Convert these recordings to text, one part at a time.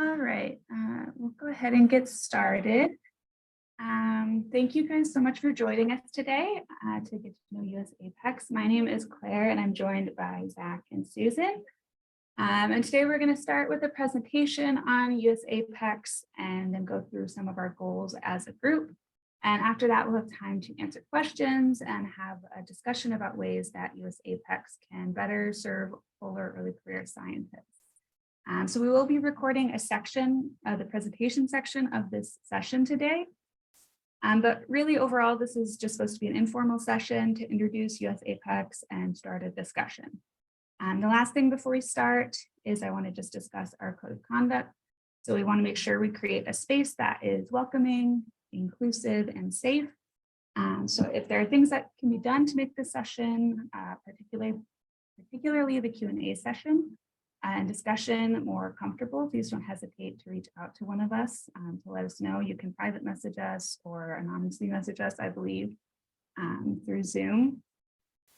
All right, we'll go ahead and get started. Thank you guys so much for joining us today to get to know USAPECS. My name is Claire and I'm joined by Zach and Susan. And today we're going to start with a presentation on USAPECS and then go through some of our goals as a group. And after that, we'll have time to answer questions and have a discussion about ways that USAPECS can better serve polar early career scientists. So we will be recording a section, the presentation section of this session today. But really overall, this is just supposed to be an informal session to introduce USAPECS and start a discussion. The last thing before we start is I want to just discuss our code of conduct. So we want to make sure we create a space that is welcoming, inclusive, and safe. So if there are things that can be done to make this session, particularly the Q&A session, and discussion more comfortable, please don't hesitate to reach out to one of us to let us know. You can private message us or anonymously message us, I believe, through Zoom.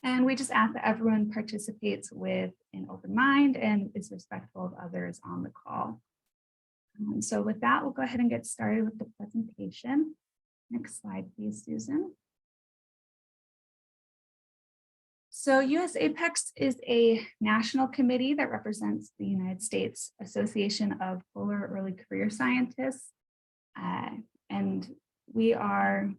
And we just ask that everyone participates with an open mind and is respectful of others on the call. So with that, we'll go ahead and get started with the presentation. Next slide, please, Susan. So USAPECS is a national committee that represents the United States Association of Polar Early Career Scientists. And we are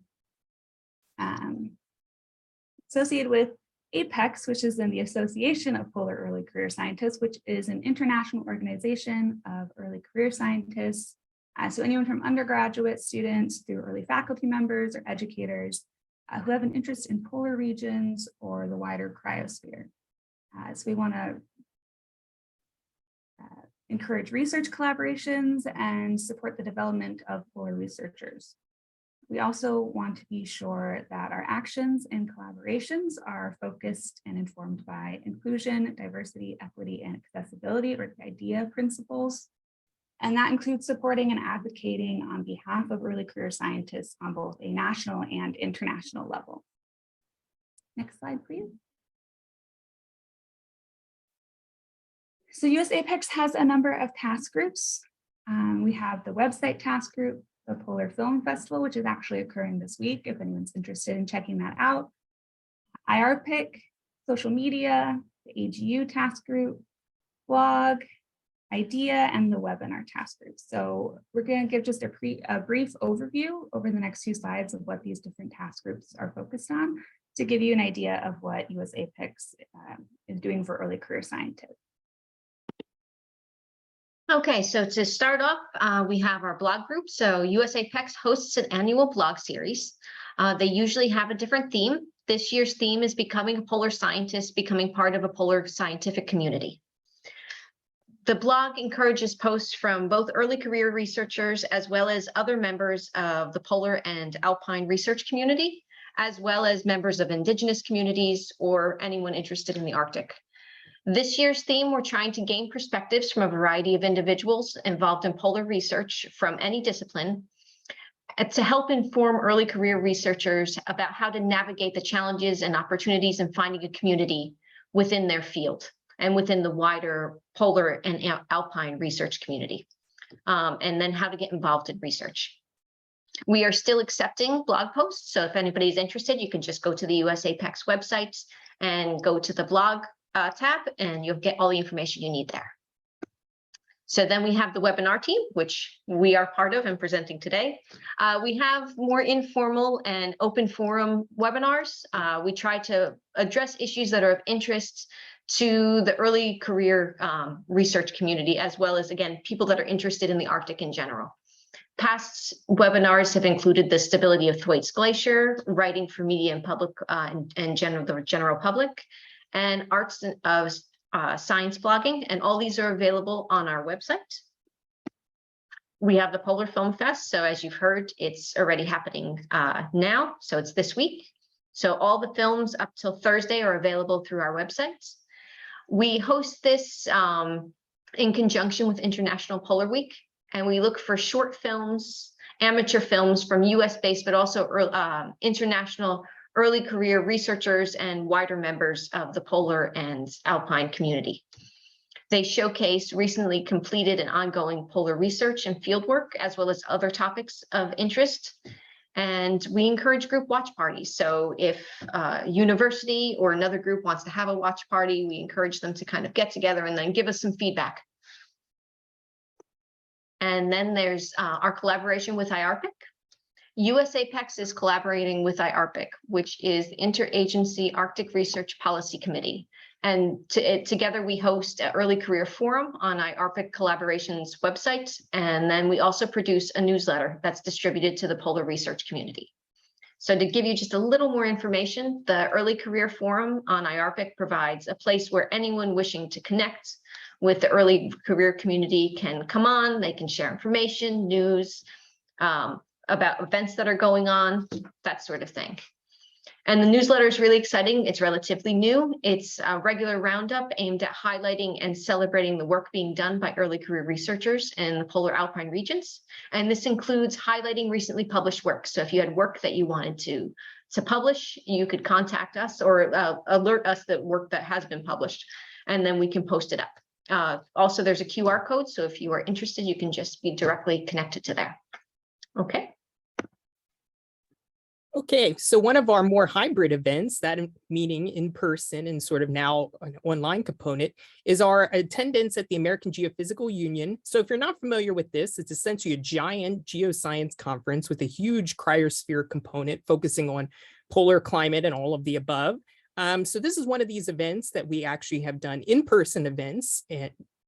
associated with APECS, which is in the Association of Polar Early Career Scientists, which is an international organization of early career scientists. So anyone from undergraduate students through early faculty members or educators who have an interest in polar regions or the wider cryosphere. So we want to encourage research collaborations and support the development of polar researchers. We also want to be sure that our actions and collaborations are focused and informed by inclusion, diversity, equity, and accessibility, or the IDEA principles. And that includes supporting and advocating on behalf of early career scientists on both a national and international level. Next slide, please. So USAPECS has a number of task groups. We have the website task group, the Polar Film Festival, which is actually occurring this week, if anyone's interested in checking that out. IRPIC, social media, the AGU task group, blog, IDEA, and the webinar task group. So we're going to give just a brief overview over the next few slides of what these different task groups are focused on to give you an idea of what USAPECS is doing for early career scientists. Okay, so to start off, we have our blog group. So USAPECS hosts an annual blog series. They usually have a different theme. This year's theme is becoming a polar scientist, becoming part of a polar scientific community. The blog encourages posts from both early career researchers as well as other members of the polar and alpine research community, as well as members of indigenous communities or anyone interested in the Arctic. This year's theme, we're trying to gain perspectives from a variety of individuals involved in polar research from any discipline to help inform early career researchers about how to navigate the challenges and opportunities in finding a community within their field and within the wider polar and alpine research community, and then how to get involved in research. We are still accepting blog posts, so if anybody's interested, you can just go to the USAPECS website and go to the blog tab, and you'll get all the information you need there. So then we have the webinar team, which we are part of and presenting today. We have more informal and open forum webinars. We try to address issues that are of interest to the early career research community, as well as, again, people that are interested in the Arctic in general. Past webinars have included the stability of Thwaites Glacier, writing for media and public and the general public, and arts of science blogging, and all these are available on our website. We have the Polar Film Fest, so as you've heard, it's already happening now, so it's this week. So all the films up till Thursday are available through our website. We host this in conjunction with International Polar Week, and we look for short films, amateur films from US-based, but also international early career researchers and wider members of the polar and alpine community. They showcase recently completed and ongoing polar research and fieldwork, as well as other topics of interest. And we encourage group watch parties. So if a university or another group wants to have a watch party, we encourage them to kind of get together and then give us some feedback. And then there's our collaboration with IARPEC. USAPECS is collaborating with IARPEC, which is the Interagency Arctic Research Policy Committee. And together we host an early career forum on IARPEC Collaboration's website. And then we also produce a newsletter that's distributed to the polar research community. So to give you just a little more information, the early career forum on IARPEC provides a place where anyone wishing to connect with the early career community can come on, they can share information, news, about events that are going on, that sort of thing. And the newsletter is really exciting. It's relatively new. It's a regular roundup aimed at highlighting and celebrating the work being done by early career researchers in the polar alpine regions. And this includes highlighting recently published work. So if you had work that you wanted to publish, you could contact us or alert us that work that has been published, and then we can post it up. Also, there's a QR code. So if you are interested, you can just be directly connected to there. Okay. Okay, so one of our more hybrid events, that meaning in person and sort of now an online component, is our attendance at the American Geophysical Union. So if you're not familiar with this, it's essentially a giant geoscience conference with a huge cryosphere component focusing on polar climate and all of the above. So this is one of these events that we actually have done in-person events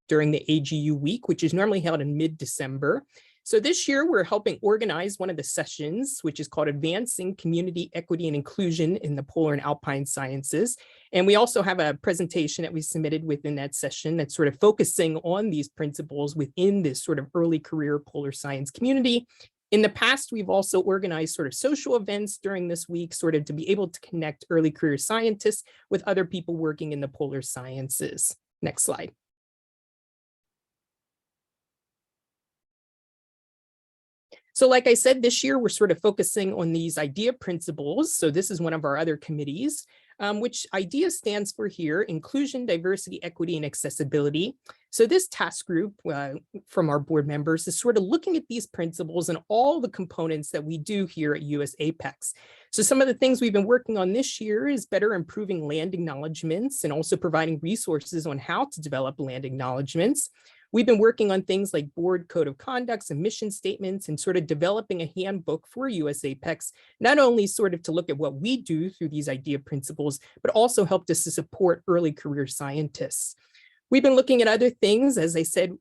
during the AGU week, which is normally held in mid-December. So this year, we're helping organize one of the sessions, which is called Advancing Community Equity and Inclusion in the Polar and Alpine Sciences. And we also have a presentation that we submitted within that session that's sort of focusing on these principles within this sort of early career polar science community. In the past, we've also organized sort of social events during this week, sort of to be able to connect early career scientists with other people working in the polar sciences. Next slide. So like I said, this year, we're sort of focusing on these IDEA principles. So this is one of our other committees, which IDEA stands for here, Inclusion, Diversity, Equity, and Accessibility. So this task group from our board members is sort of looking at these principles and all the components that we do here at USAPECS. So some of the things we've been working on this year is better improving land acknowledgements and also providing resources on how to develop land acknowledgements. We've been working on things like board code of conducts and mission statements and sort of developing a handbook for USAPECS, not only sort of to look at what we do through these IDEA principles, but also helped us to support early career scientists. We've been looking at other things. As I said,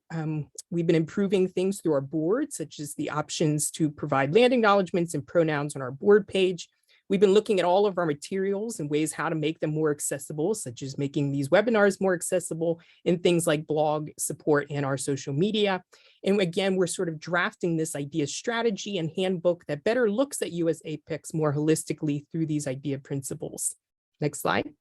we've been improving things through our board, such as the options to provide land acknowledgements and pronouns on our board page. We've been looking at all of our materials and ways how to make them more accessible, such as making these webinars more accessible in things like blog support and our social media. And again, we're sort of drafting this IDEA strategy and handbook that better looks at USAPECS more holistically through these IDEA principles. Next slide.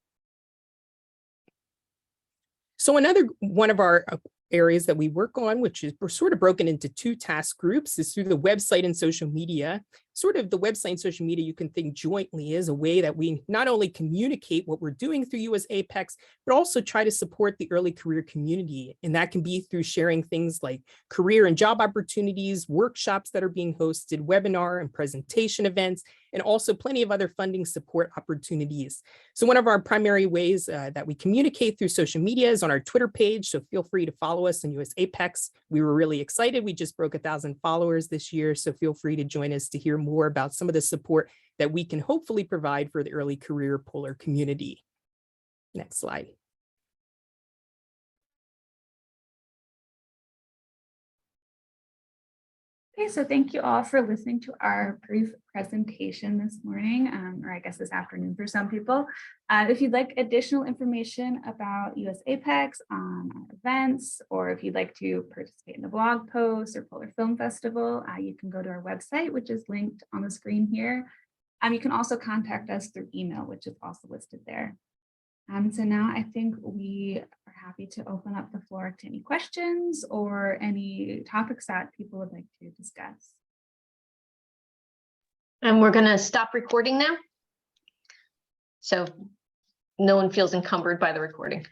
So another one of our areas that we work on, which is we're sort of broken into two task groups, is through the website and social media. Sort of the website and social media you can think jointly is a way that we not only communicate what we're doing through USAPECS, but also try to support the early career community. And that can be through sharing things like career and job opportunities, workshops that are being hosted, webinar and presentation events, and also plenty of other funding support opportunities. So one of our primary ways that we communicate through social media is on our Twitter page. So feel free to follow us on USAPECS. We were really excited. We just broke 1,000 followers this year. So feel free to join us to hear more about some of the support that we can hopefully provide for the early career polar community. Next slide. Okay, so thank you all for listening to our brief presentation this morning, or I guess this afternoon for some people. If you'd like additional information about USAPECS, our events, or if you'd like to participate in the blog post or Polar Film Festival, you can go to our website, which is linked on the screen here. You can also contact us through email, which is also listed there. So now I think we are happy to open up the floor to any questions or any topics that people would like to discuss. And we're going to stop recording now, so no one feels encumbered by the recording.